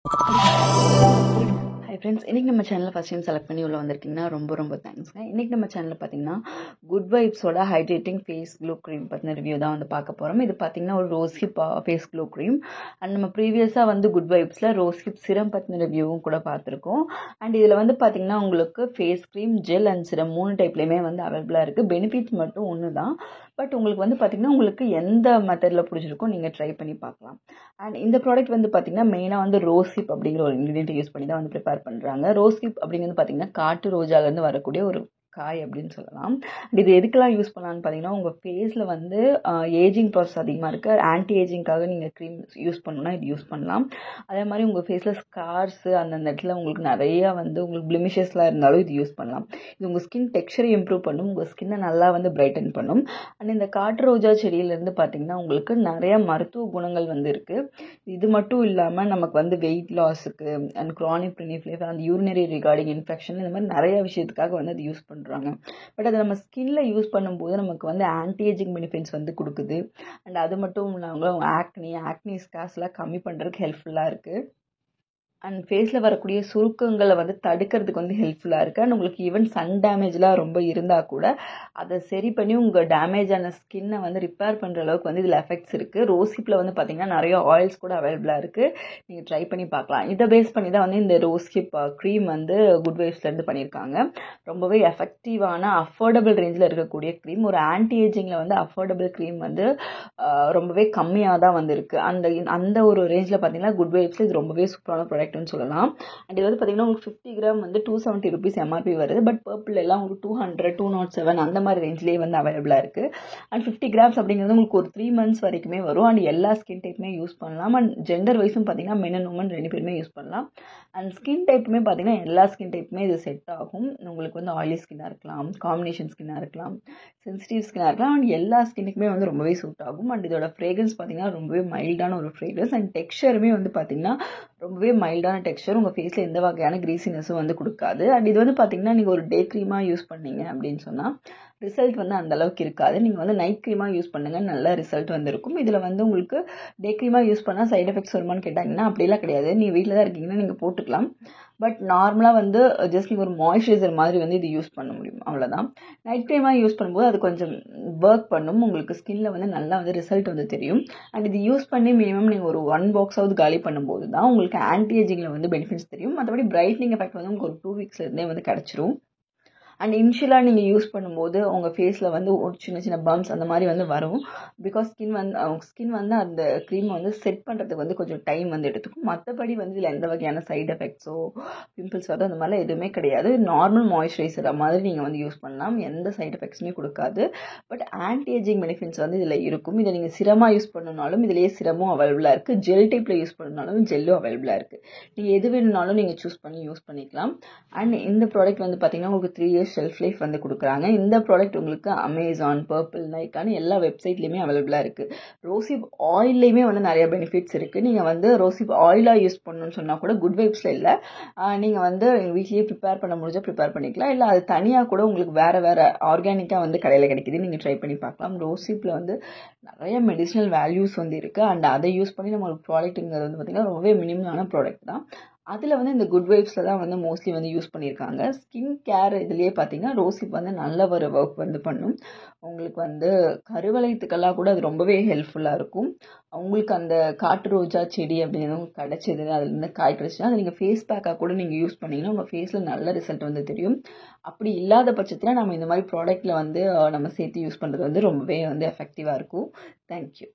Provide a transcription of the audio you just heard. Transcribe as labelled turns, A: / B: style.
A: Hi friends, இன்றைக்கி நம்ம சேனலில் ஃபஸ்ட் டைம் செலக்ட் பண்ணி உள்ள வந்திருக்கீங்கன்னா ரொம்ப தேங்க்ஸ்ங்க. இன்றைக்கி நம்ம சேனலில் பார்த்தீங்கன்னா குட் வைப்ஸோட ஹைட்ரேட்டிங் ஃபேஸ் க்ளோ க்ரீம் பற்றின ரிவ்யூ தான் வந்து பார்க்க போகிறோம். இது பார்த்தீங்கன்னா ஒரு rose hip face glow cream. And நம்ம ப்ரீவியஸாக வந்து குட் வைப்ஸில் ரோஸ் ஹிப் சிரம் பற்றின ரிவ்யூவும் கூட பார்த்துருக்கோம். அண்ட் இதில் வந்து பார்த்தீங்கன்னா உங்களுக்கு ஃபேஸ் க்ரீம், ஜெல் அண்ட் சிரம் 3 டைப்லேயுமே வந்து அவைலபிளாக இருக்குது. பெனிஃபிட்ஸ் மட்டும் ஒன்று தான். பட் உங்களுக்கு வந்து பார்த்தீங்கன்னா உங்களுக்கு எந்த மெத்தடில் பிடிச்சிருக்கோ நீங்கள் ட்ரை பண்ணி பார்க்கலாம். அண்ட் இந்த ப்ராடக்ட் வந்து பார்த்தீங்கன்னா மெயினாக வந்து ரோஸ் ஹிப் அப்படிங்கிற ஒரு இன்க்ரீடியன்ட் யூஸ் பண்ணி தான் வந்து ப்ரிப்பேர் பண்ணுறாங்க. ரோஸ் ஹிப் அப்படிங்கிறது பார்த்தீங்கன்னா காட்டு ரோஜாலேருந்து வரக்கூடிய ஒரு காய் அப்படின்னு சொல்லலாம். இது எதுக்கெல்லாம் யூஸ் பண்ணலான்னு பார்த்தீங்கன்னா உங்கள் ஃபேஸில் வந்து ஏஜிங் ப்ராசஸ் அதிகமாக இருக்குது, ஆன்டி ஏஜிங்காக நீங்கள் க்ரீம் யூஸ் பண்ணணும்னா இது யூஸ் பண்ணலாம். அதே மாதிரி உங்கள் ஃபேஸில் ஸ்கார்ஸு அந்தந்த இடத்துல உங்களுக்கு நிறையா வந்து உங்களுக்கு பிளிமிஷஸ்லாம் இருந்தாலும் இது யூஸ் பண்ணலாம். இது உங்கள் ஸ்கின் டெக்ஸ்சரை இம்ப்ரூவ் பண்ணும், உங்கள் ஸ்கின்னை நல்லா வந்து பிரைட்டன் பண்ணும். அண்ட் இந்த காட்டு ரோஜா செடியிலேருந்து பார்த்தீங்கன்னா உங்களுக்கு நிறைய மருத்துவ குணங்கள் வந்து இருக்குது. இது மட்டும் இல்லாமல் நமக்கு வந்து வெயிட் லாஸுக்கு அண்ட் க்ரானிக் ப்ரினிஃப்ளேவர் அந்த யூரினரி ரிகார்டிங் இன்ஃபெக்ஷன் இந்த மாதிரி நிறைய விஷயத்துக்காக வந்து அது யூஸ் பண்ணுறாங்க. பட் அதை நம்ம ஸ்கின்ல யூஸ் பண்ணும்போது நமக்கு வந்து ஆன்டி ஏஜிங் பெனிஃபிட்ஸ் வந்து கொடுக்குது. அண்ட் அது மட்டும் இல்லாமல் ஆக்னி ஸ்கார்ஸ்லாம் கம்மி பண்ணுறதுக்கு ஹெல்ப்ஃபுல்லாக இருக்குது. அண்ட் ஃபேஸில் வரக்கூடிய சுருக்கங்களை வந்து தடுக்கிறதுக்கு வந்து ஹெல்ப்ஃபுல்லாக இருக்குது. அண்ட் உங்களுக்கு ஈவன் சன் டேமேஜ்லாம் ரொம்ப இருந்தால் கூட அதை சரி பண்ணி உங்கள் டேமேஜான ஸ்கின்னை வந்து ரிப்பேர் பண்ணுற அளவுக்கு வந்து இதில் எஃபெக்ட்ஸ் இருக்குது. ரோஸ்ஹிப்பில் வந்து பார்த்திங்கன்னா நிறைய ஆயில்ஸ் கூட அவைலபிளாக இருக்குது, நீங்கள் ட்ரை பண்ணி பார்க்கலாம். இதை பேஸ் பண்ணி தான் வந்து இந்த ரோஸ்ஹிப் க்ரீம் வந்து குட் வைப்ஸ்லேருந்து பண்ணியிருக்காங்க. ரொம்பவே எஃபெக்டிவான அஃபோர்டபுள் ரேஞ்சில் இருக்கக்கூடிய க்ரீம். ஒரு ஆன்டி ஏஜிங்கில் வந்து அஃபோர்டபுள் க்ரீம் வந்து ரொம்பவே கம்மியாக தான் வந்து இருக்குது. அந்த ஒரு ரேஞ்சில் பார்த்தீங்கன்னா குட் வைப்ஸில் இது ரொம்பவே சூப்பரான ப்ராடக்ட் சொல்லலாம். அண்ட் இது வந்து பார்த்தீங்கன்னா உங்களுக்கு 50 கிராம் வந்து 270 rupees எம்ஆர்பி வருது. பட் பர்பிள் எல்லாம் உங்களுக்கு 200, 207 அந்த மாதிரி ரேஞ்சிலேயே வந்து அவைலபிளாக இருக்குது. அண்ட் 50 கிராம்ஸ் அப்படிங்கிறது உங்களுக்கு ஒரு 3 months வரைக்குமே வரும். அண்ட் எல்லா ஸ்கின் டைப்புமே யூஸ் பண்ணலாம். அண்ட் ஜெண்டர் வைஸும் பார்த்தீங்கன்னா மென் அண்ட் உமன் 2 பேருமே யூஸ் பண்ணலாம். அண்ட் ஸ்கின் டைப்புமே பார்த்தீங்கன்னா எல்லா ஸ்கின் டைப்புமே இது செட் ஆகும். உங்களுக்கு வந்து ஆயிலி ஸ்கின்னாக இருக்கலாம், காம்பினேஷன் ஸ்கின்னாக இருக்கலாம், சென்சிட்டிவ் ஸ்கின்னாக இருக்கலாம். அண்ட் எல்லா ஸ்கின்னுக்குமே வந்து ரொம்பவே சூட் ஆகும். அண்ட் இதோட ஃப்ரேக்ரன்ஸ் பார்த்தீங்கன்னா ரொம்பவே மைல்டான ஒரு ஃப்ரேக்ரன்ஸ். அண்ட் டெக்ஸ்சருமே வந்து பார்த்தீங்கன்னா ரொம்பவே மைல்டான டெக்ஸ்சர், உங்கள் ஃபேஸில் எந்த வகையான கிரீசினஸும் வந்து கொடுக்காது. அண்ட் இது வந்து பார்த்தீங்கன்னா நீங்கள் ஒரு டே க்ரீமாக யூஸ் பண்ணீங்க அப்படின்னு சொன்னால் ரிசல்ட் வந்து அந்த அளவுக்கு இருக்காது. நீங்கள் வந்து நைட் க்ரீமாக யூஸ் பண்ணுங்கள், நல்ல ரிசல்ட் வந்து இருக்கும். இதில் வந்து உங்களுக்கு டே க்ரீமாக யூஸ் பண்ணால் சைட் எஃபெக்ட்ஸ் வருமானு கேட்டாங்கன்னா அப்படிலாம் கிடையாது. நீங்கள் வீட்டில் தான் இருக்கீங்கன்னா நீங்கள் போட்டுக்கலாம். பட் நார்மலாக வந்து ஜஸ்ட் நீங்கள் ஒரு மாய்ஸ்சரைசர் மாதிரி வந்து இது யூஸ் பண்ண முடியும், அவ்வளோதான். நைட் க்ரீமாக யூஸ் பண்ணும்போது அது கொஞ்சம் ஒர்க் பண்ணும், உங்களுக்கு ஸ்கின்ல வந்து நல்லா வந்து ரிசல்ட் வந்து தெரியும். அண்ட் இது யூஸ் பண்ணி மினிமம் நீங்கள் ஒரு 1 box காலி பண்ணும்போது தான் உங்களுக்கு ஆன்டி ஏஜிங்கில் வந்து பெனிஃபிட்ஸ் தெரியும். மற்றபடி பிரைட்னிங் எஃபெக்ட் வந்து உங்களுக்கு ஒரு 2 weeksலேருந்தே வந்து கிடச்சிரும். அண்ட் இனிஷியலாக நீங்கள் யூஸ் பண்ணும்போது உங்கள் ஃபேஸில் வந்து ஒரு சின்ன பம்ப்ஸ் அந்த மாதிரி வந்து வரும். பிகாஸ் ஸ்கின் வந்து அந்த க்ரீமை வந்து செட் பண்ணுறதுக்கு வந்து கொஞ்சம் டைம் வந்து எடுத்துக்கும். மற்றபடி வந்து இதில் எந்த வகையான சைட் எஃபெக்ட்ஸோ பிம்பிள்ஸ் வரோ அந்த மாதிரிலாம் எதுவுமே கிடையாது. நார்மல் மாய்ஸ்சரைசர் மாதிரி நீங்கள் வந்து யூஸ் பண்ணலாம், எந்த சைட் எஃபெக்ட்ஸுமே கொடுக்காது. பட் ஆன்டி ஏஜிங் பெனிஃபிட்ஸ் வந்து இதில் இருக்கும். இதை நீங்கள் சிரமாக யூஸ் பண்ணணுனாலும் இதிலேயே சிரமும் அவைலபிளாக இருக்குது, ஜெல் டைப்பில் யூஸ் பண்ணணுனாலும் ஜெல்லும் அவைலபிளாக இருக்குது. நீங்கள் எது வேணும்னாலும் நீங்கள் சூஸ் பண்ணி யூஸ் பண்ணிக்கலாம். அண்ட் இந்த ப்ராடக்ட் வந்து பார்த்தீங்கன்னா உங்களுக்கு 3 years ஷெல்ஃப் லைஃப் வந்து கொடுக்குறாங்க. இந்த ப்ராடக்ட் உங்களுக்கு அமேசான், பர்பிள், நைக்கான எல்லா வெப்சைட்லேயுமே அவைலபிளாக இருக்குது. ரோஸ்ஹிப் ஆயில்லையுமே வந்து நிறைய பெனிஃபிட்ஸ் இருக்குது. நீங்கள் வந்து ரோஸ்ஹிப் ஆயிலாக யூஸ் பண்ணணும்னு சொன்னால் கூட குட் வைப்ஸில் இல்லை, நீங்கள் வந்து வீட்லேயே ப்ரிப்பேர் பண்ண முடிஞ்சால் ப்ரிப்பேர் பண்ணிக்கலாம். இல்லை அது தனியாக கூட உங்களுக்கு வேறு ஆர்கானிக்காக வந்து கடையில் கிடைக்கிது, நீங்கள் ட்ரை பண்ணி பார்க்கலாம். ரோஸ்ஹிப்பில் வந்து நிறைய மெடிசினல் வேல்யூஸ் வந்து இருக்குது. அண்ட் அதை யூஸ் பண்ணி நம்ம ஒரு ப்ராடக்ட்டுங்கிறது வந்து பார்த்திங்கன்னா ரொம்பவே மினிமலான ப்ராடக்ட் தான். அதில் வந்து இந்த குட் வைப்ஸில் தான் வந்து மோஸ்ட்லி வந்து யூஸ் பண்ணியிருக்காங்க. ஸ்கின் கேர் இதுலேயே பார்த்தீங்கன்னா ரோஸ்ஹிப் வந்து நல்ல ஒரு ஒர்க் வந்து பண்ணும். உங்களுக்கு வந்து கருவளையத்துக்கெல்லாம் கூட அது ரொம்பவே ஹெல்ப்ஃபுல்லாக இருக்கும். உங்களுக்கு அந்த காட்டு ரோஜா செடி அப்படின்னு கிடச்சிது, அதுலேருந்து காய் கிடச்சின்னா அதை நீங்கள் ஃபேஸ் பேக்காக கூட நீங்கள் யூஸ் பண்ணிங்கன்னா உங்கள் ஃபேஸில் நல்ல ரிசல்ட் வந்து தெரியும். அப்படி இல்லாத பட்சத்தில் நம்ம இந்த மாதிரி ப்ராடக்ட்டில் வந்து நம்ம சேர்த்து யூஸ் பண்ணுறது வந்து ரொம்பவே வந்து எஃபெக்டிவாக இருக்கும். தேங்க்யூ.